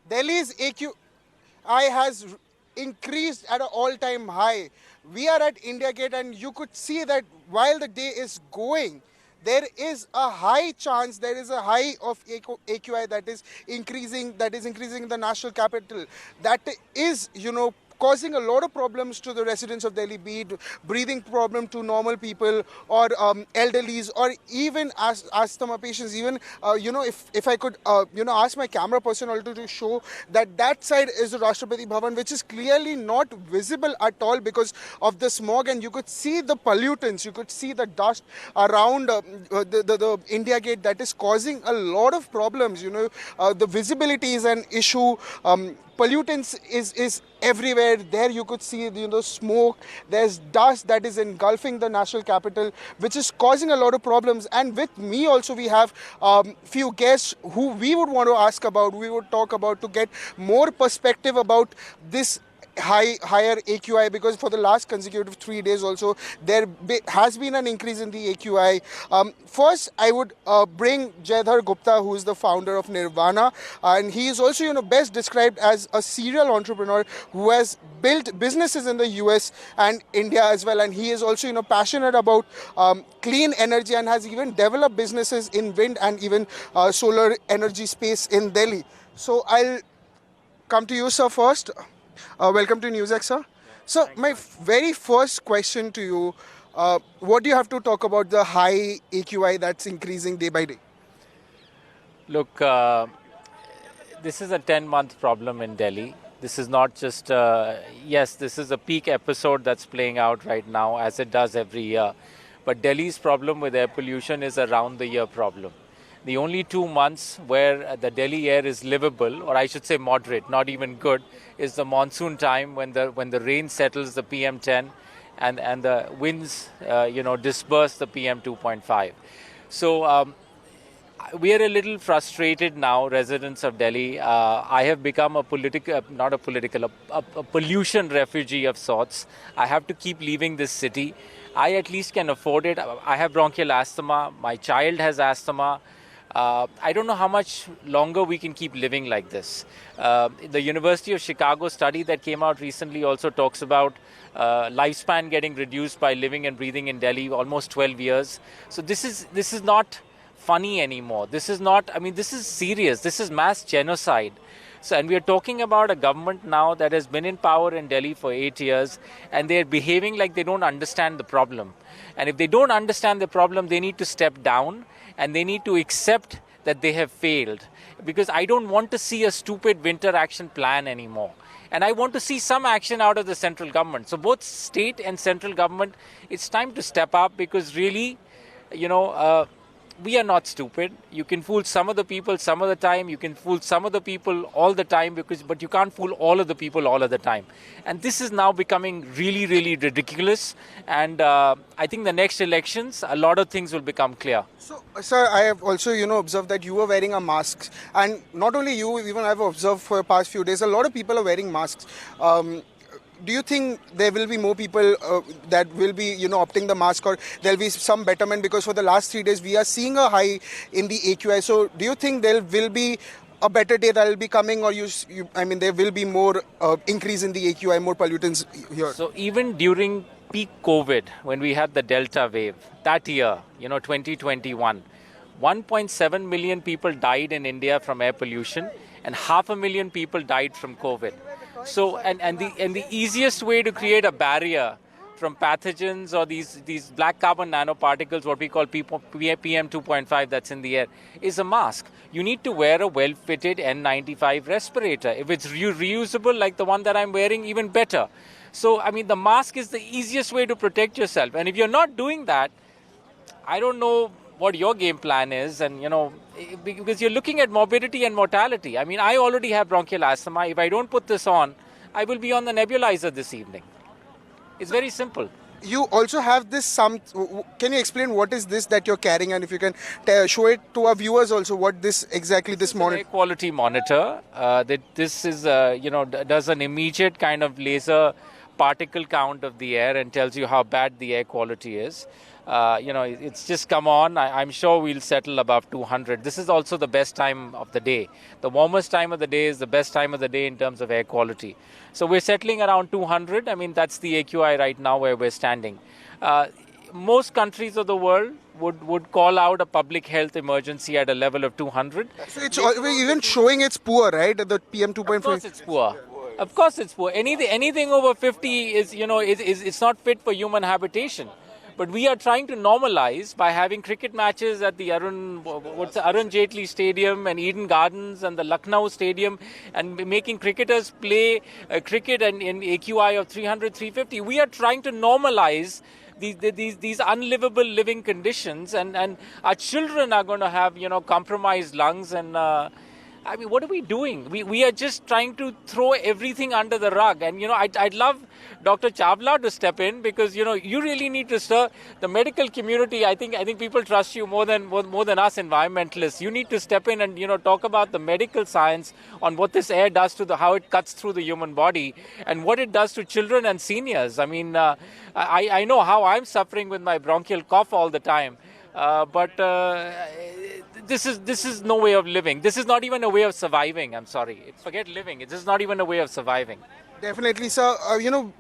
Delhi's AQI has increased at an all-time high. We are at India Gate, and you could see that while the day is going, there is a high chance, there is a high of AQI that is increasing in the national capital. That is, causing a lot of problems to the residents of Delhi, be it breathing problem to normal people or elderlies or even asthma patients. Even, if I could, ask my camera person also to show that side is the Rashtrapati Bhavan, which is clearly not visible at all because of the smog, and you could see the pollutants, you could see the dust around the India Gate that is causing a lot of problems. The visibility is an issue. Pollutants is everywhere. There you could see smoke. There's dust that is engulfing the national capital, which is causing a lot of problems. And with me also we have few guests who we would want to ask about, we would talk about to get more perspective about this higher AQI, because for the last consecutive 3 days also there has been an increase in the AQI. First, I would bring Jaydhar Gupta, who is the founder of Nirvana, and he is also best described as a serial entrepreneur who has built businesses in the US and India as well, and he is also passionate about clean energy and has even developed businesses in wind and even solar energy space in Delhi. So I'll come to you, sir, first. Welcome to NewsX, sir. So my very first question to you, what do you have to talk about the high AQI that's increasing day by day? Look, this is a 10-month problem in Delhi. This is not just, yes, this is a peak episode that's playing out right now, as it does every year. But Delhi's problem with air pollution is a round-the-year problem. The only 2 months where the Delhi air is livable, or I should say moderate, not even good, is the monsoon time when the rain settles the PM10 and the winds, disperse the PM2.5. So we are a little frustrated now, residents of Delhi. I have become a pollution refugee of sorts. I have to keep leaving this city. I at least can afford it. I have bronchial asthma. My child has asthma. I don't know how much longer we can keep living like this. The University of Chicago study that came out recently also talks about lifespan getting reduced by living and breathing in Delhi, almost 12 years. So this is not funny anymore. This is not, this is serious. This is mass genocide. So, and we are talking about a government now that has been in power in Delhi for 8 years, and they're behaving like they don't understand the problem. And if they don't understand the problem, they need to step down and they need to accept that they have failed. Because I don't want to see a stupid winter action plan anymore. And I want to see some action out of the central government. So both state and central government, it's time to step up, because really, we are not stupid. You can fool some of the people some of the time. You can fool some of the people all the time, but you can't fool all of the people all of the time. And this is now becoming really, really ridiculous. And I think the next elections, a lot of things will become clear. So, sir, I have also, observed that you were wearing a mask. And not only you, even I've observed for the past few days, a lot of people are wearing masks. Do you think there will be more people that will be, opting the mask, or there'll be some betterment? Because for the last 3 days, we are seeing a high in the AQI. So do you think there will be a better day that will be coming, or there will be more increase in the AQI, more pollutants here? So even during peak COVID, when we had the Delta wave, that year, 2021, 1.7 million people died in India from air pollution, and 500,000 people died from COVID. So, and the easiest way to create a barrier from pathogens or these black carbon nanoparticles, what we call PM2.5 that's in the air, is a mask. You need to wear a well-fitted N95 respirator. If it's reusable like the one that I'm wearing, even better. So, the mask is the easiest way to protect yourself. And if you're not doing that, I don't know what your game plan is, and because you're looking at morbidity and mortality. I already have bronchial asthma. If I don't put this on, I will be on the nebulizer this evening. It's very simple. You also have this can you explain what is this that you're carrying, and if you can show it to our viewers also, what this monitor? Air quality monitor. This is does an immediate kind of laser particle count of the air and tells you how bad the air quality is. It's just come on. I'm sure we'll settle above 200. This is also the best time of the day. The warmest time of the day is the best time of the day in terms of air quality. So we're settling around 200. I mean, that's the AQI right now where we're standing. Most countries of the world would call out a public health emergency at a level of 200. So it's even showing it's poor, right? The PM 2.5. Of course it's poor. Of course it's poor. Anything over 50 is, it's not fit for human habitation. But we are trying to normalize by having cricket matches at the Arun Jaitley Stadium and Eden Gardens and the Lucknow Stadium and making cricketers play cricket and in AQI of 300, 350. We are trying to normalize these unlivable living conditions, and our children are going to have compromised lungs and. What are we doing? We are just trying to throw everything under the rug. And, I'd love Dr. Chawla to step in because, you really need to stir the medical community. I think people trust you more than us environmentalists. You need to step in and, talk about the medical science on what this air does to how it cuts through the human body and what it does to children and seniors. I mean, I know how I'm suffering with my bronchial cough all the time. But this is no way of living. This is not even a way of surviving. I'm sorry. Forget living. This is not even a way of surviving. Definitely, sir.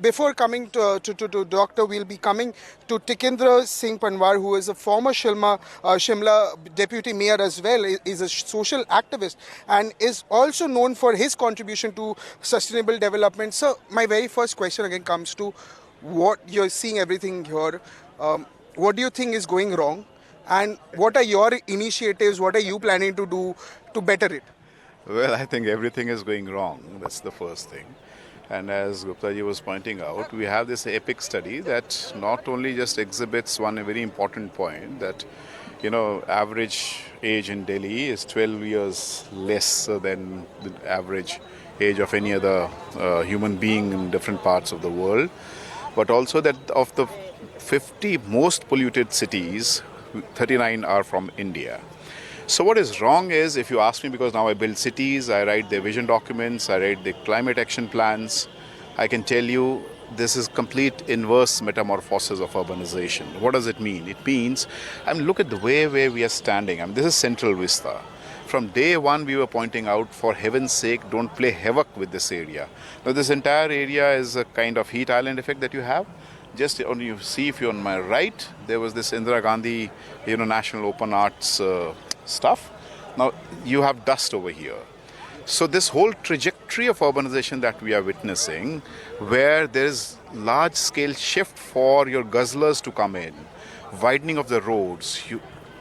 Before coming to Doctor, we'll be coming to Tikendra Singh Panwar, who is a former Shimla deputy mayor as well, is a social activist and is also known for his contribution to sustainable development. So my very first question again comes to what you're seeing everything here. What do you think is going wrong? And what are your initiatives? What are you planning to do to better it? Well, I think everything is going wrong. That's the first thing. And as Guptaji was pointing out, we have this epic study that not only just exhibits one very important point that, average age in Delhi is 12 years less than the average age of any other human being in different parts of the world, but also that of the 50 most polluted cities, 39 are from India. So what is wrong is, if you ask me, because now I build cities, I write their vision documents, I write the climate action plans, I can tell you this is complete inverse metamorphosis of urbanization. What does it mean? It means, look at the way where we are standing. This is Central Vista. From day one, we were pointing out, for heaven's sake, don't play havoc with this area. Now, this entire area is a kind of heat island effect that you have. Just on you see, if you're on my right, there was this Indira Gandhi, National Open Arts stuff. Now you have dust over here. So this whole trajectory of urbanization that we are witnessing, where there is large-scale shift for your guzzlers to come in, widening of the roads,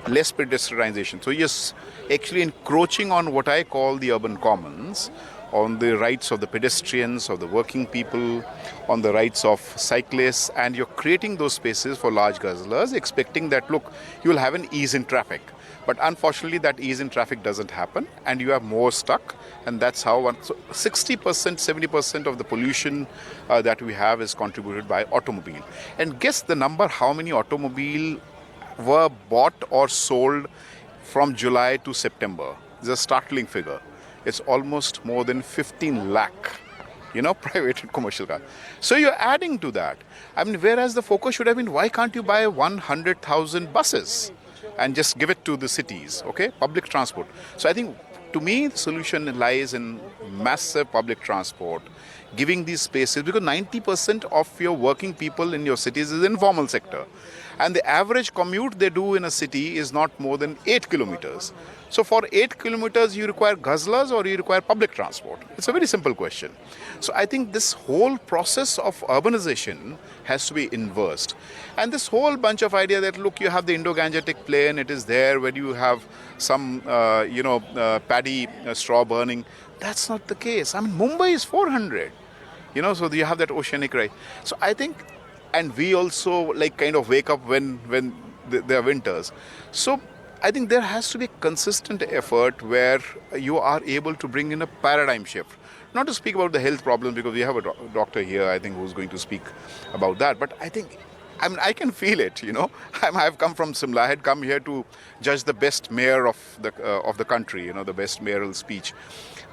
less pedestrianization. So you're actually encroaching on what I call the urban commons, on the rights of the pedestrians, of the working people, on the rights of cyclists, and you're creating those spaces for large guzzlers, expecting that, look, you will have an ease in traffic. But unfortunately, that ease in traffic doesn't happen, and you have more stuck, and that's how 60%, 70% of the pollution that we have is contributed by automobile. And guess the number, how many automobile were bought or sold from July to September? It's a startling figure. It's almost more than 15 lakh, private and commercial cars. So you're adding to that. Whereas the focus should have been, why can't you buy 100,000 buses and just give it to the cities, okay? Public transport. So I think, to me, the solution lies in massive public transport, giving these spaces, because 90% of your working people in your cities is informal sector. And the average commute they do in a city is not more than 8 kilometers. So for 8 kilometers, you require guzzlers or you require public transport? It's a very simple question. So I think this whole process of urbanization has to be inversed. And this whole bunch of idea that, look, you have the Indo-Gangetic plain, it is there where you have some, paddy straw burning. That's not the case. Mumbai is 400. So you have that oceanic right. So I think, and we also kind of wake up when there are winters. So I think there has to be consistent effort where you are able to bring in a paradigm shift. Not to speak about the health problems, because we have a doctor here, I think, who's going to speak about that. But I think, I can feel it, I've come from Simla. I had come here to judge the best mayor of the country, the best mayoral speech.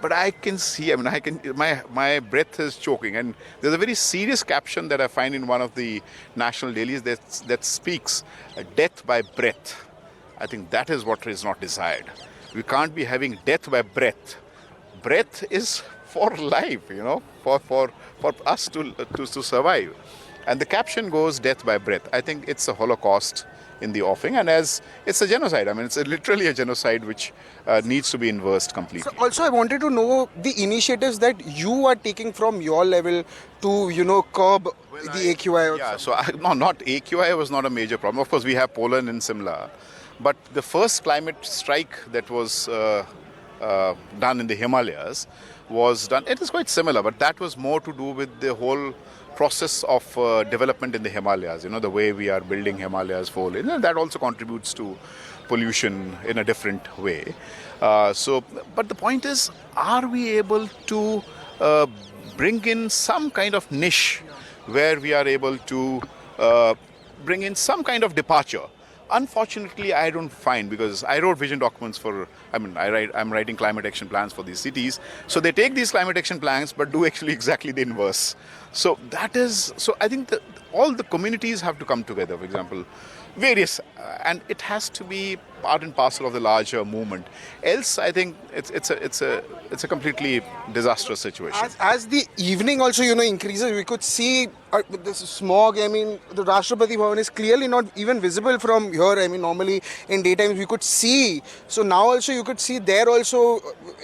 but I can see, my breath is choking. And there's a very serious caption that I find in one of the national dailies that speaks death by breath. I think that is what is not desired. We can't be having death by breath. Breath is for life, for us to survive. And the caption goes death by breath. I think it's a Holocaust in the offing, and as it's a genocide. It's literally a genocide which needs to be inversed completely. So also, I wanted to know the initiatives that you are taking from your level to, curb the AQI. Yeah, so not AQI was not a major problem. Of course, we have Poland and Simla, but the first climate strike that was done in the Himalayas was done. It is quite similar, but that was more to do with the whole process of development in the Himalayas. The way we are building Himalayas fully. That also contributes to pollution in a different way. But the point is, are we able to bring in some kind of niche where we are able to bring in some kind of departure? Unfortunately, I don't find, because I wrote vision documents I'm writing climate action plans for these cities. So they take these climate action plans, but do actually exactly the inverse. So I think that all the communities have to come together, for example, various, and it has to be part and parcel of the larger movement. Else, I think it's a completely disastrous situation. As the evening also, increases, we could see this smog. The Rashtrapati Bhavan is clearly not even visible from here. Normally in daytime we could see. So now also you could see there also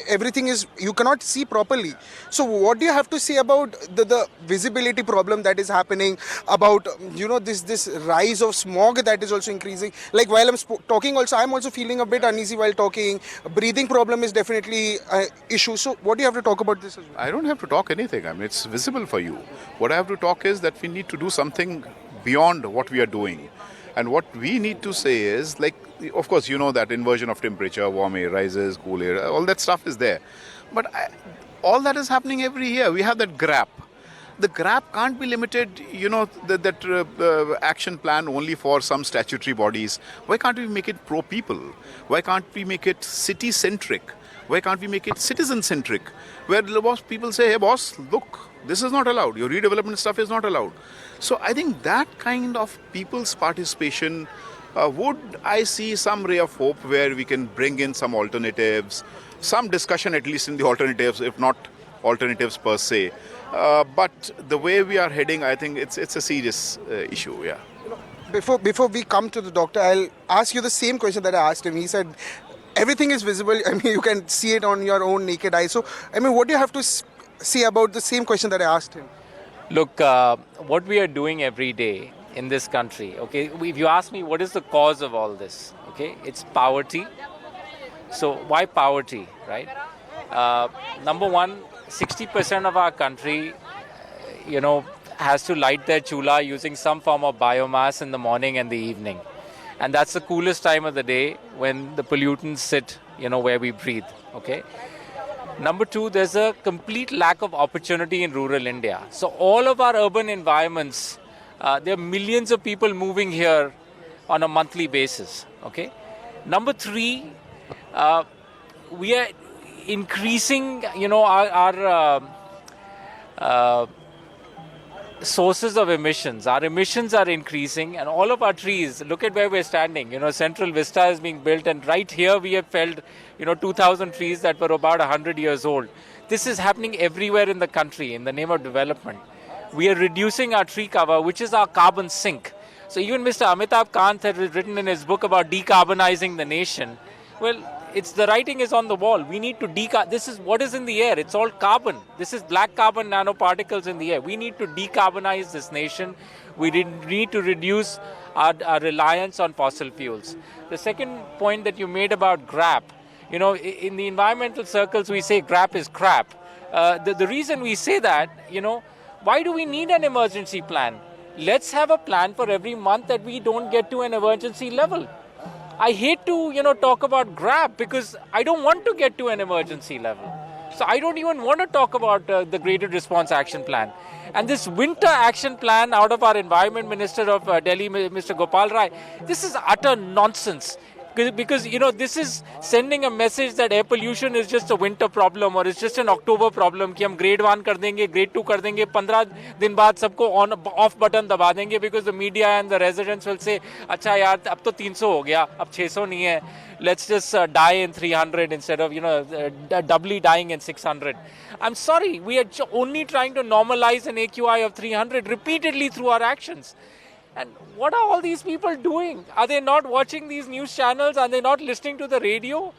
everything is, you cannot see properly. So what do you have to say about the visibility problem that is happening, about this rise of smog that is also increasing? Like while I'm talking also, I'm also feeling a bit uneasy while talking. Breathing problem is definitely an issue. So what do you have to talk about this as well? I don't have to talk anything. It's visible for you. What I have to talk is that we need to do something beyond what we are doing. And what we need to say is, of course, that inversion of temperature, warm air rises, cool air, all that stuff is there. But all that is happening every year. We have that gap. The gap can't be limited, that action plan only for some statutory bodies. Why can't we make it pro-people? Why can't we make it city-centric? Why can't we make it citizen-centric? Where people say, hey boss, look, this is not allowed. Your redevelopment stuff is not allowed. So I think that kind of people's participation would I see some ray of hope where we can bring in some alternatives, some discussion at least in the alternatives, if not alternatives per se. But the way we are heading, I think it's a serious issue, yeah. Before we come to the doctor, I'll ask you the same question that I asked him. He said, everything is visible. You can see it on your own naked eye. So, what do you have to say about the same question that I asked him? Look, what we are doing every day in this country, okay, if you ask me what is the cause of all this, okay, it's poverty. So why poverty, right? Number one, 60% of our country, has to light their chula using some form of biomass in the morning and the evening. And that's the coolest time of the day when the pollutants sit, where we breathe, okay? Number two, there's a complete lack of opportunity in rural India. So all of our urban environments, there are millions of people moving here on a monthly basis, okay? Number three, we are increasing, our sources of emissions. Our emissions are increasing, and all of our trees, look at where we're standing. Central Vista is being built, and right here we have felled, 2,000 trees that were about 100 years old. This is happening everywhere in the country in the name of development. We are reducing our tree cover, which is our carbon sink. So even Mr. Amitabh Kant had written in his book about decarbonizing the nation. Well, the writing is on the wall. We need to this is what is in the air. It's all carbon. This is black carbon nanoparticles in the air. We need to decarbonize this nation. We need to reduce our reliance on fossil fuels. The second point that you made about GRAP, in the environmental circles we say GRAP is crap. The reason we say that, why do we need an emergency plan? Let's have a plan for every month that we don't get to an emergency level. I hate to, talk about GRAP because I don't want to get to an emergency level. So I don't even want to talk about the Graded Response Action Plan. And this winter action plan out of our Environment Minister of Delhi, Mr. Gopal Rai, this is utter nonsense. Because, this is sending a message that air pollution is just a winter problem or it's just an October problem कि हम grade 1 कर देंगे, grade 2 कर देंगे, 15 दिन बाद सबको on off button दबा देंगे, because the media and the residents will say, अच्छा यार अब तो 300 हो गया, अब 600 नहीं है, let's just die in 300 instead of doubly dying in 600. I'm sorry, we are only trying to normalize an AQI of 300 repeatedly through our actions. And what are all these people doing? Are they not watching these news channels? Are they not listening to the radio?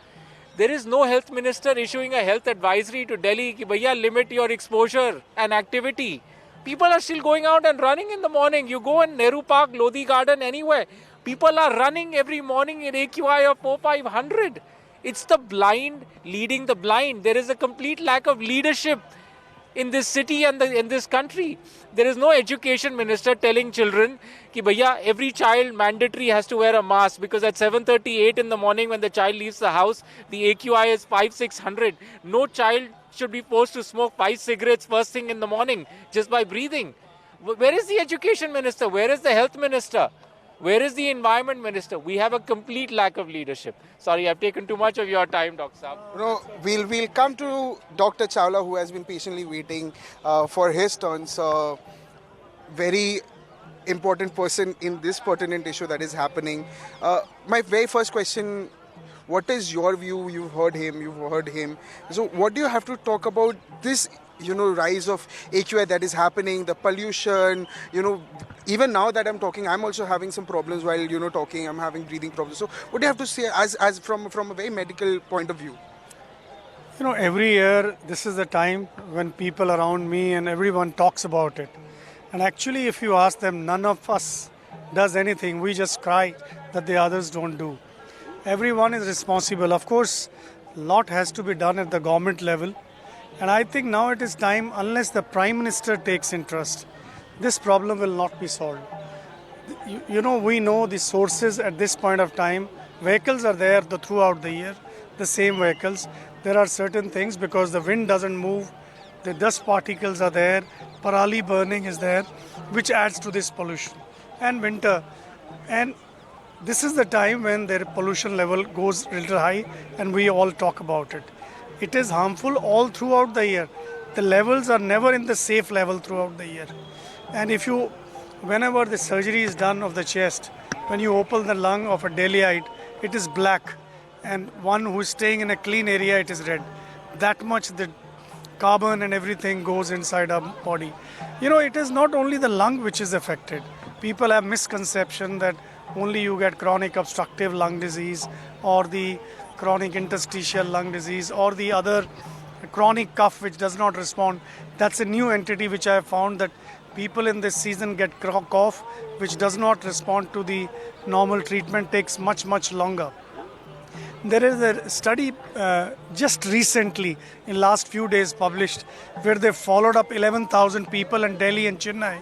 There is no health minister issuing a health advisory to Delhi ki bhaiya limit your exposure and activity. People are still going out and running in the morning. You go in Nehru Park, Lodi Garden, anywhere. People are running every morning in AQI of 400-500. It's the blind leading the blind. There is a complete lack of leadership in this city and in this country. There is no education minister telling children कि भैया every child mandatory has to wear a mask, because at 7:38 in the morning when the child leaves the house, the AQI is 500-600. No child should be forced to smoke 5 cigarettes first thing in the morning just by breathing. Where is the education minister? Where is the health minister? Where is the environment minister? We have a complete lack of leadership. Sorry, I've taken too much of your time, Dr. Saab. No, we'll come to Dr. Chawla, who has been patiently waiting for his turn. So, very important person in this pertinent issue that is happening. My very first question, what is your view? You've heard him. So what do you have to talk about this, rise of AQI that is happening, the pollution, even now that I'm talking, I'm also having some problems while, talking, I'm having breathing problems. So what do you have to say as from a very medical point of view? Every year, this is the time when people around me and everyone talks about it. And actually, if you ask them, none of us does anything. We just cry that the others don't do. Everyone is responsible. Of course, a lot has to be done at the government level. And I think now it is time, unless the Prime Minister takes interest, this problem will not be solved. We know the sources at this point of time. Vehicles are there throughout the year, the same vehicles. There are certain things because the wind doesn't move, the dust particles are there, parali burning is there, which adds to this pollution. And winter. And this is the time when their pollution level goes a little high and we all talk about it. It is harmful all throughout the year. The levels are never in the safe level throughout the year. And whenever the surgery is done of the chest, when you open the lung of a Delhiite, it is black. And one who is staying in a clean area, it is red. That much the carbon and everything goes inside our body. It is not only the lung which is affected. People have misconception that only you get chronic obstructive lung disease or the chronic interstitial lung disease or the other chronic cough which does not respond. That's a new entity which I have found, that people in this season get cough which does not respond to the normal treatment, takes much, much longer. There is a study just recently, in last few days published, where they followed up 11,000 people in Delhi and Chennai.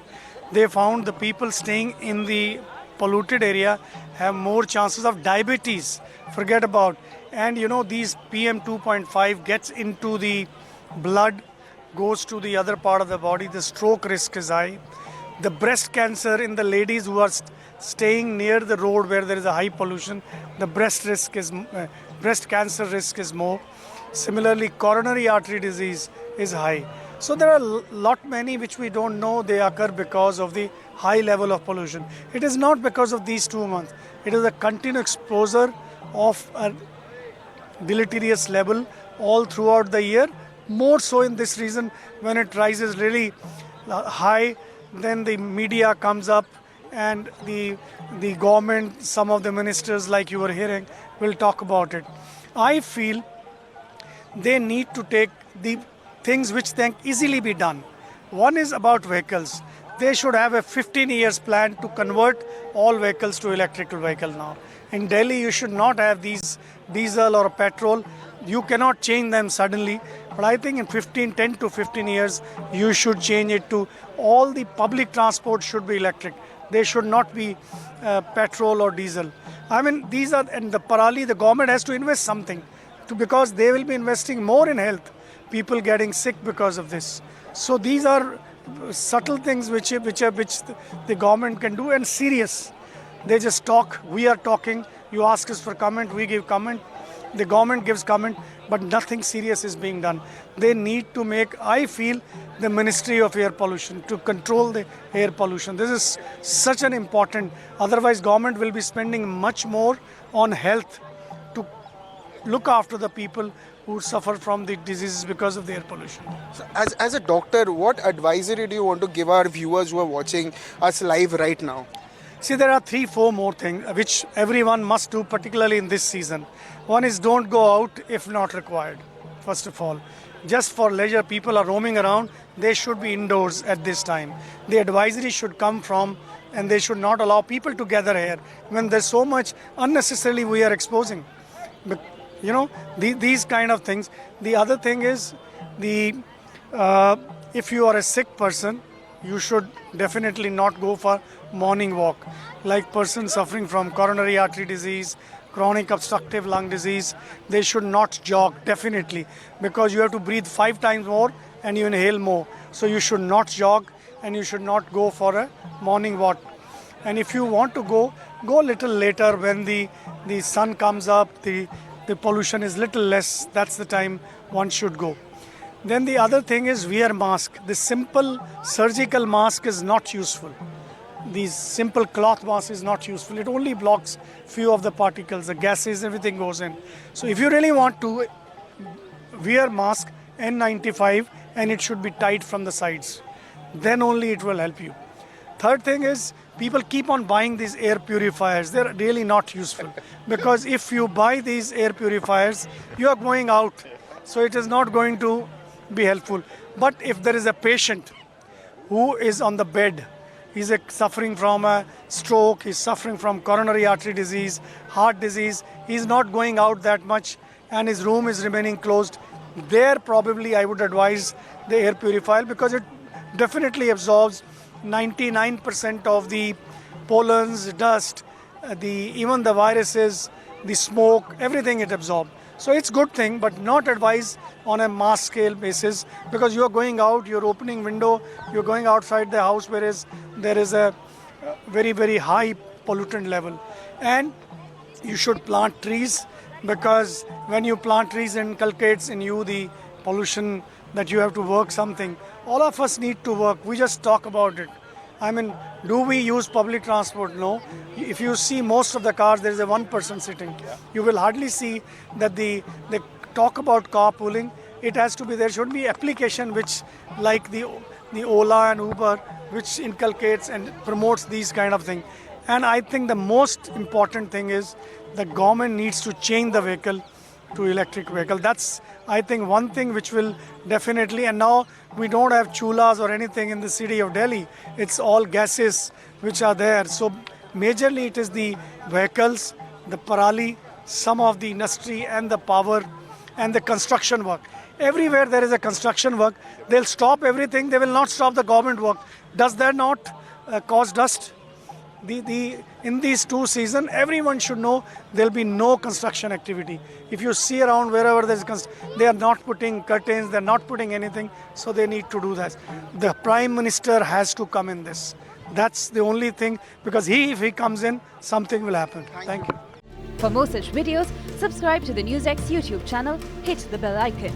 They found the people staying in the polluted area have more chances of diabetes. Forget about. And these PM 2.5 gets into the blood, goes to the other part of the body. The stroke risk is high. The breast cancer in the ladies who are staying near the road where there is a high pollution, the breast cancer risk is more. Similarly, coronary artery disease is high. So there are many which we don't know, they occur because of the high level of pollution. It is not because of these 2 months. It is a continued exposure of a deleterious level all throughout the year. More so in this reason, when it rises really high, then the media comes up and the government, some of the ministers like you were hearing, will talk about it. I feel they need to take the things which can easily be done. One is about vehicles. They should have a 15 years plan to convert all vehicles to electrical vehicle now. In Delhi, you should not have these diesel or petrol. You cannot change them suddenly. But I think in 10 to 15 years, you should change it to all the public transport should be electric. They should not be petrol or diesel. And the parali, the government has to invest something because they will be investing more in health. People getting sick because of this. So these are subtle things which the government can do, and serious. They just talk, we are talking, You ask us for comment, we give comment. The government gives comment, but nothing serious is being done. They need to make, I feel, the Ministry of Air Pollution to control the air pollution. This is such an important, otherwise government will be spending much more on health to look after the people who suffer from the diseases because of the air pollution. So as a doctor, what advisory do you want to give our viewers who are watching us live right now? See, there are 3-4 more things which everyone must do, particularly in this season. One is don't go out if not required, first of all. Just for leisure, people are roaming around, they should be indoors at this time. The advisory should come from, and they should not allow people to gather here when there's so much unnecessarily we are exposing. But, you know, these kind of things. The other thing is, if you are a sick person, you should definitely not go for morning walk. Like person suffering from coronary artery disease, chronic obstructive lung disease, they should not jog, definitely, because you have to breathe 5 times more and you inhale more. So you should not jog and you should not go for a morning walk. And if you want to go a little later when the sun comes up, the pollution is little less, that's the time one should go. Then the other thing is wear mask. The simple surgical mask is not useful. These simple cloth mask is not useful. It only blocks few of the particles, the gases, everything goes in. So if you really want to wear mask N95, and it should be tight from the sides, then only it will help you. Third thing is people keep on buying these air purifiers. They're really not useful because if you buy these air purifiers, you are going out. So it is not going to be helpful. But if there is a patient who is on the bed, he's suffering from a stroke, he's suffering from coronary artery disease, heart disease, he's not going out that much and his room is remaining closed, there probably I would advise the air purifier because it definitely absorbs 99% of the pollens, dust, even the viruses, the smoke, everything it absorbs. So it's good thing, but not advised on a mass scale basis because you are going out, you're opening window, you're going outside the house, whereas there is a very, very high pollutant level. And you should plant trees because when you plant trees, it inculcates in you the pollution that you have to work something. All of us need to work. We just talk about it. I mean, do we use public transport? No. If you see most of the cars, there is a one person sitting. You will hardly see that they talk about carpooling. It has to be, there should be application which like the Ola and Uber, which inculcates and promotes these kind of things. And I think the most important thing is the government needs to change the vehicle to electric vehicle. That's, I think, one thing which will definitely, and now we don't have chulas or anything in the city of Delhi. It's all gases which are there. So majorly it is the vehicles, the parali, some of the industry and the power and the construction work. Everywhere there is a construction work, they'll stop everything. They will not stop the government work. Does that not cause dust? In these 2 seasons, everyone should know there'll be no construction activity. If you see around wherever there's they are not putting curtains, they're not putting anything, so they need to do that. The Prime Minister has to come in this. That's the only thing, because if he comes in, something will happen. Thank you. For more such videos, subscribe to the NewsX YouTube channel, hit the bell icon.